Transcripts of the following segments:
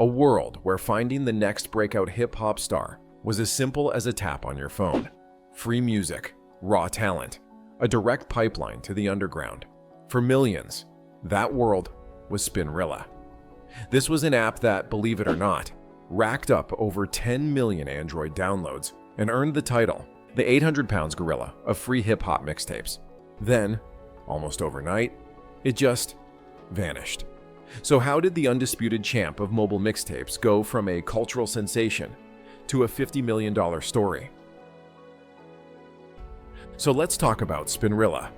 A world where finding the next breakout hip-hop star was as simple as a tap on your phone. Free music, raw talent, a direct pipeline to the underground. For millions, that world was Spinrilla. This was an app that, believe it or not, racked up over 10 million Android downloads and earned the title, the 800-pounds gorilla of free hip-hop mixtapes. Then, almost overnight, it just vanished. So how did the undisputed champ of mobile mixtapes go from a cultural sensation to a $50 million story? So let's talk about Spinrilla.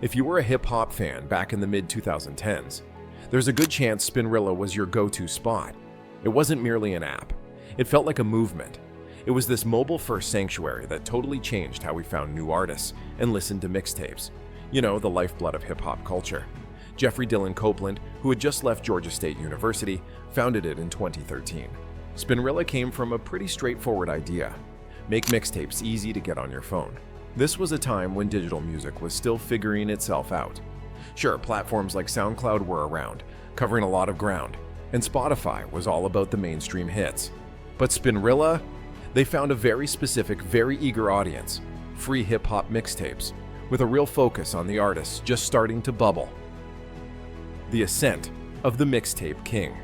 If you were a hip-hop fan back in the mid-2010s, there's a good chance Spinrilla was your go-to spot. It wasn't merely an app. It felt like a movement. It was this mobile-first sanctuary that totally changed how we found new artists and listened to mixtapes. You know, the lifeblood of hip-hop culture. Jeffrey Dillon Copeland, who had just left Georgia State University, founded it in 2013. Spinrilla came from a pretty straightforward idea: make mixtapes easy to get on your phone. This was a time when digital music was still figuring itself out. Sure, platforms like SoundCloud were around, covering a lot of ground, and Spotify was all about the mainstream hits. But Spinrilla, they found a very specific, very eager audience: free hip-hop mixtapes, with a real focus on the artists just starting to bubble. The ascent of the mixtape king.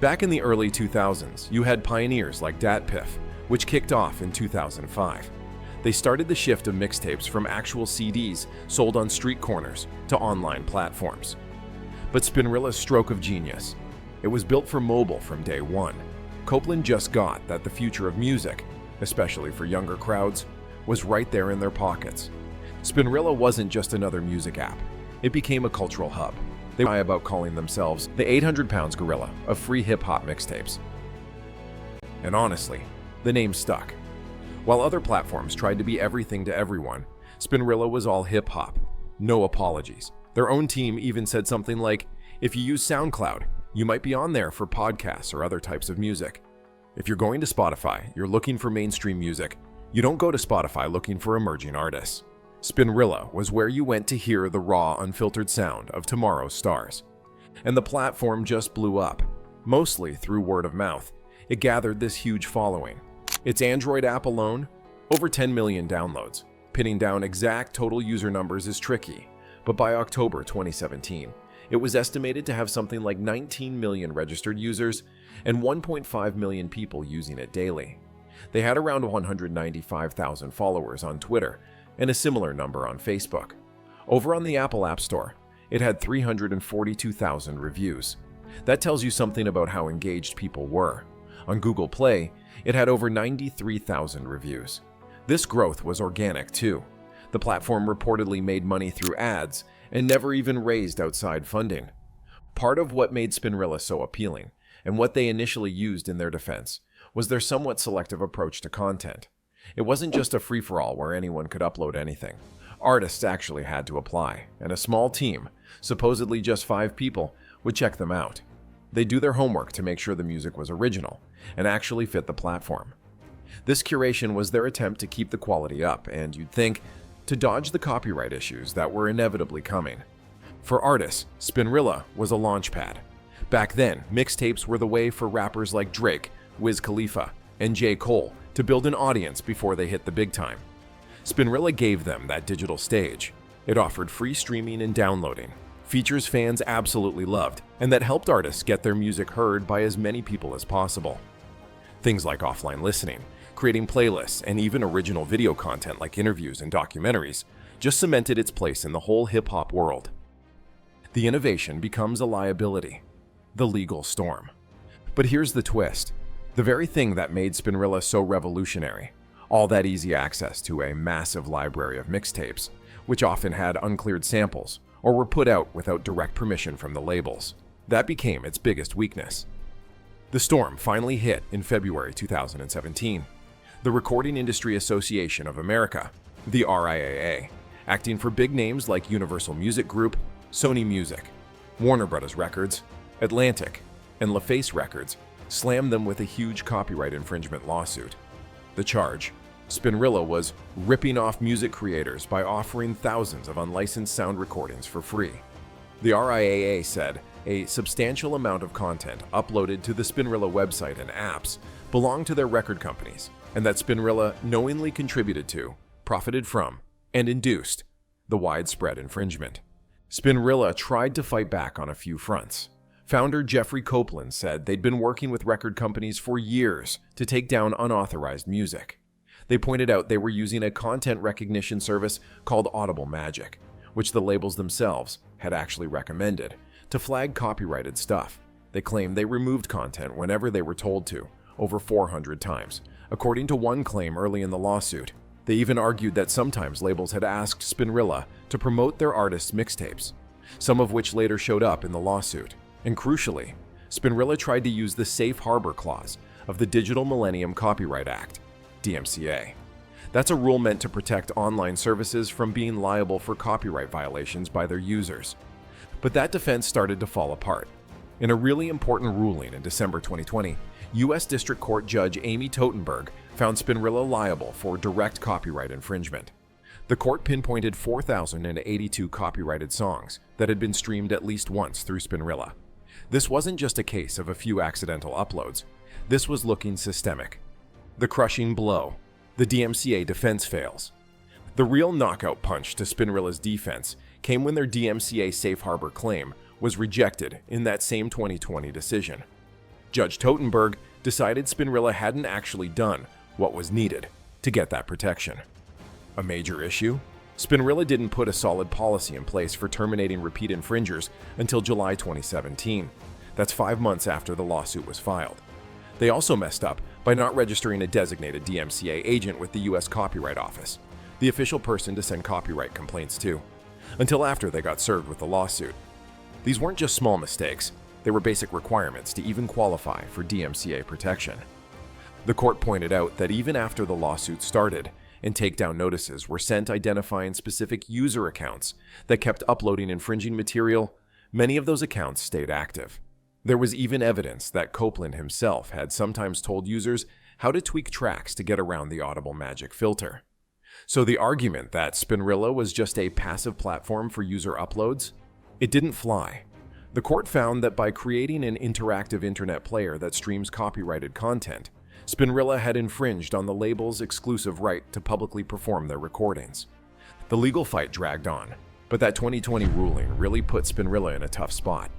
Back in the early 2000s, you had pioneers like DatPiff, which kicked off in 2005. They started the shift of mixtapes from actual CDs sold on street corners to online platforms. But Spinrilla's stroke of genius. It was built for mobile from day one. Copeland just got that the future of music, especially for younger crowds, was right there in their pockets. Spinrilla wasn't just another music app. It became a cultural hub. They were about calling themselves the 800-pounds gorilla of free hip-hop mixtapes. And honestly, the name stuck. While other platforms tried to be everything to everyone, Spinrilla was all hip-hop. No apologies. Their own team even said something like, if you use SoundCloud, you might be on there for podcasts or other types of music. If you're going to Spotify, you're looking for mainstream music, you don't go to Spotify looking for emerging artists. Spinrilla was where you went to hear the raw, unfiltered sound of tomorrow's stars. And the platform just blew up, mostly through word of mouth. It gathered this huge following. Its Android app alone, over 10 million downloads. Pinning down exact total user numbers is tricky, but by October 2017, it was estimated to have something like 19 million registered users and 1.5 million people using it daily. They had around 195,000 followers on Twitter and a similar number on Facebook. Over on the Apple App Store, it had 342,000 reviews. That tells you something about how engaged people were. On Google Play, it had over 93,000 reviews. This growth was organic too. The platform reportedly made money through ads and never even raised outside funding. Part of what made Spinrilla so appealing, and what they initially used in their defense, was their somewhat selective approach to content. It wasn't just a free-for-all where anyone could upload anything. Artists actually had to apply, and a small team, supposedly just 5 people, would check them out. They'd do their homework to make sure the music was original and actually fit the platform. This curation was their attempt to keep the quality up, and you'd think, to dodge the copyright issues that were inevitably coming. For artists, Spinrilla was a launchpad. Back then, mixtapes were the way for rappers like Drake, Wiz Khalifa, and J. Cole to build an audience before they hit the big time. Spinrilla gave them that digital stage. It offered free streaming and downloading, features fans absolutely loved, and that helped artists get their music heard by as many people as possible. Things like offline listening, creating playlists, and even original video content like interviews and documentaries just cemented its place in the whole hip-hop world. The innovation becomes a liability, the legal storm. But here's the twist. The very thing that made Spinrilla so revolutionary, all that easy access to a massive library of mixtapes, which often had uncleared samples or were put out without direct permission from the labels, that became its biggest weakness. The storm finally hit in February 2017. The Recording Industry Association of America, the RIAA, acting for big names like Universal Music Group, Sony Music, Warner Bros. Records, Atlantic, and LaFace Records, slammed them with a huge copyright infringement lawsuit. The charge: Spinrilla was ripping off music creators by offering thousands of unlicensed sound recordings for free. The RIAA said a substantial amount of content uploaded to the Spinrilla website and apps belonged to their record companies, and that Spinrilla knowingly contributed to, profited from, and induced the widespread infringement. Spinrilla tried to fight back on a few fronts. Founder Jeffrey Copeland said they'd been working with record companies for years to take down unauthorized music. They pointed out they were using a content recognition service called Audible Magic, which the labels themselves had actually recommended, to flag copyrighted stuff. They claimed they removed content whenever they were told to, over 400 times, according to one claim early in the lawsuit. They even argued that sometimes labels had asked Spinrilla to promote their artists' mixtapes, some of which later showed up in the lawsuit. And crucially, Spinrilla tried to use the Safe Harbor Clause of the Digital Millennium Copyright Act, DMCA. That's a rule meant to protect online services from being liable for copyright violations by their users. But that defense started to fall apart. In a really important ruling in December 2020, U.S. District Court Judge Amy Totenberg found Spinrilla liable for direct copyright infringement. The court pinpointed 4,082 copyrighted songs that had been streamed at least once through Spinrilla. This wasn't just a case of a few accidental uploads. This was looking systemic. The crushing blow. The DMCA defense fails. The real knockout punch to Spinrilla's defense came when their DMCA safe harbor claim was rejected in that same 2020 decision. Judge Totenberg decided Spinrilla hadn't actually done what was needed to get that protection. A major issue? Spinrilla didn't put a solid policy in place for terminating repeat infringers until July 2017. That's 5 months after the lawsuit was filed. They also messed up by not registering a designated DMCA agent with the U.S. Copyright Office, the official person to send copyright complaints to, until after they got served with the lawsuit. These weren't just small mistakes, they were basic requirements to even qualify for DMCA protection. The court pointed out that even after the lawsuit started, and takedown notices were sent identifying specific user accounts that kept uploading infringing material, many of those accounts stayed active. There was even evidence that Copeland himself had sometimes told users how to tweak tracks to get around the Audible Magic filter. So the argument that Spinrilla was just a passive platform for user uploads, it didn't fly. The court found that by creating an interactive internet player that streams copyrighted content, Spinrilla had infringed on the label's exclusive right to publicly perform their recordings. The legal fight dragged on, but that 2020 ruling really put Spinrilla in a tough spot.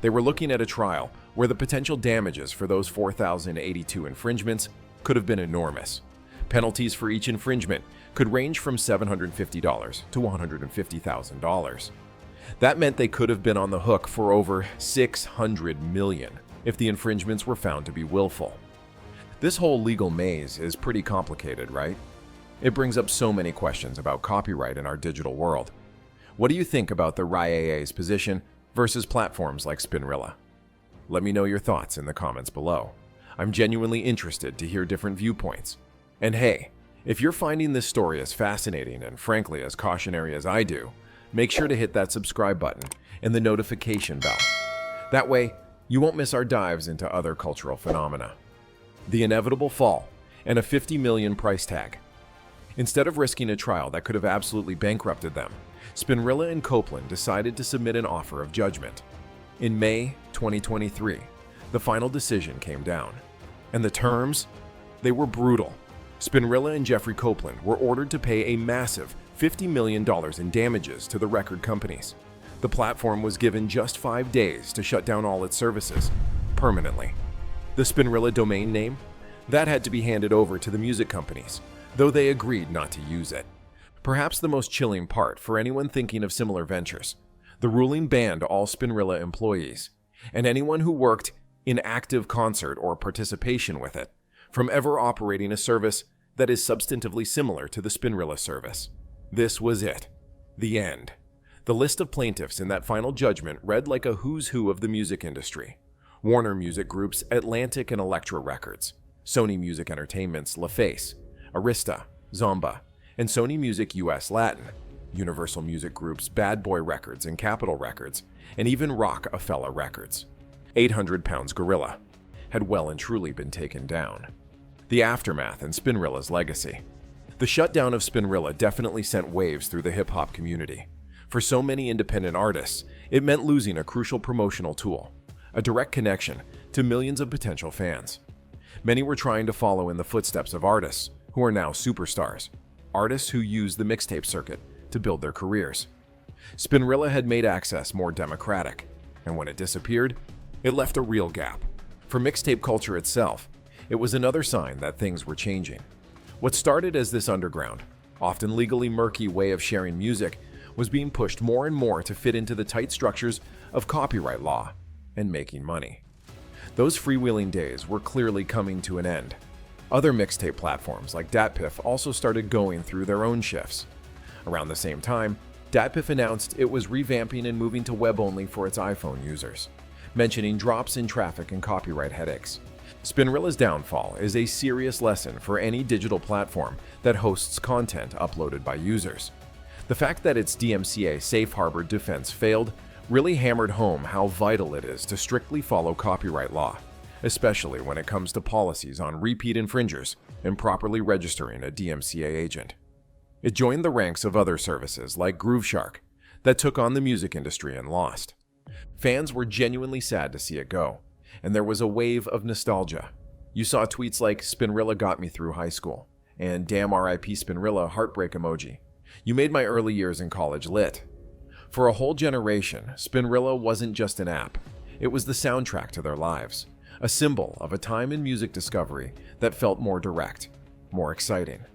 They were looking at a trial where the potential damages for those 4,082 infringements could have been enormous. Penalties for each infringement could range from $750 to $150,000. That meant they could have been on the hook for over $600 million if the infringements were found to be willful. This whole legal maze is pretty complicated, right? It brings up so many questions about copyright in our digital world. What do you think about the RIAA's position versus platforms like Spinrilla? Let me know your thoughts in the comments below. I'm genuinely interested to hear different viewpoints. And hey, if you're finding this story as fascinating and frankly as cautionary as I do, make sure to hit that subscribe button and the notification bell. That way, you won't miss our dives into other cultural phenomena. The inevitable fall, and a $50 million price tag. Instead of risking a trial that could have absolutely bankrupted them, Spinrilla and Copeland decided to submit an offer of judgment. In May 2023, the final decision came down. And the terms? They were brutal. Spinrilla and Jeffrey Copeland were ordered to pay a massive $50 million in damages to the record companies. The platform was given just 5 days to shut down all its services, permanently. The Spinrilla domain name? That had to be handed over to the music companies, though they agreed not to use it. Perhaps the most chilling part for anyone thinking of similar ventures, the ruling banned all Spinrilla employees, and anyone who worked in active concert or participation with it, from ever operating a service that is substantively similar to the Spinrilla service. This was it. The end. The list of plaintiffs in that final judgment read like a who's who of the music industry. Warner Music Group's Atlantic and Elektra Records, Sony Music Entertainment's LaFace, Arista, Zomba, and Sony Music US Latin, Universal Music Group's Bad Boy Records and Capitol Records, and even Roc-A-Fella Records. 800 Pounds Gorilla had well and truly been taken down. The aftermath and Spinrilla's legacy. The shutdown of Spinrilla definitely sent waves through the hip-hop community. For so many independent artists, it meant losing a crucial promotional tool, a direct connection to millions of potential fans. Many were trying to follow in the footsteps of artists who are now superstars, artists who use the mixtape circuit to build their careers. Spinrilla had made access more democratic, and when it disappeared, it left a real gap. For mixtape culture itself, it was another sign that things were changing. What started as this underground, often legally murky way of sharing music was being pushed more and more to fit into the tight structures of copyright law and making money. Those freewheeling days were clearly coming to an end. Other mixtape platforms like DatPiff also started going through their own shifts. Around the same time, DatPiff announced it was revamping and moving to web-only for its iPhone users, mentioning drops in traffic and copyright headaches. Spinrilla's downfall is a serious lesson for any digital platform that hosts content uploaded by users. The fact that its DMCA safe harbor defense failed really hammered home how vital it is to strictly follow copyright law, especially when it comes to policies on repeat infringers and properly registering a DMCA agent. It joined the ranks of other services like Grooveshark that took on the music industry and lost. Fans were genuinely sad to see it go, and there was a wave of nostalgia. You saw tweets like "Spinrilla got me through high school" and "Damn RIP Spinrilla heartbreak emoji. You made my early years in college lit." For a whole generation, Spinrilla wasn't just an app. It was the soundtrack to their lives, a symbol of a time in music discovery that felt more direct, more exciting.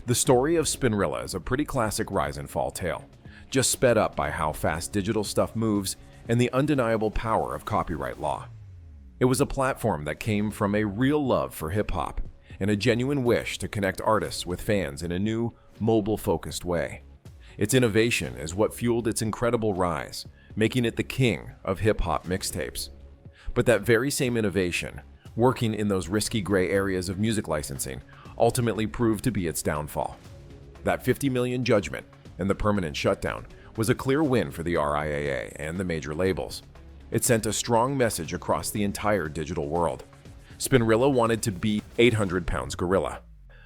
The story of Spinrilla is a pretty classic rise and fall tale, just sped up by how fast digital stuff moves and the undeniable power of copyright law. It was a platform that came from a real love for hip-hop and a genuine wish to connect artists with fans in a new, mobile-focused way. Its innovation is what fueled its incredible rise, making it the king of hip-hop mixtapes. But that very same innovation, working in those risky gray areas of music licensing, ultimately proved to be its downfall. That $50 million judgment and the permanent shutdown was a clear win for the RIAA and the major labels. It sent a strong message across the entire digital world. Spinrilla wanted to be 800-pound gorilla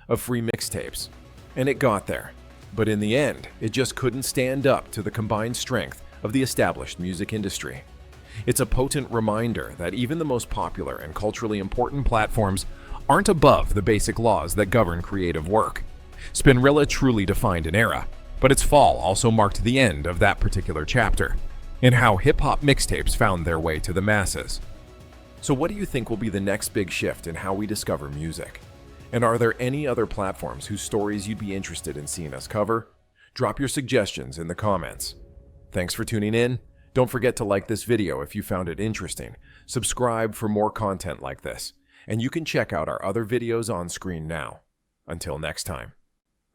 of free mixtapes, and it got there. But in the end, it just couldn't stand up to the combined strength of the established music industry. It's a potent reminder that even the most popular and culturally important platforms aren't above the basic laws that govern creative work. Spinrilla truly defined an era, but its fall also marked the end of that particular chapter, and how hip-hop mixtapes found their way to the masses. So what do you think will be the next big shift in how we discover music? And are there any other platforms whose stories you'd be interested in seeing us cover? Drop your suggestions in the comments. Thanks for tuning in. Don't forget to like this video if you found it interesting, subscribe for more content like this, and you can check out our other videos on screen now. Until next time.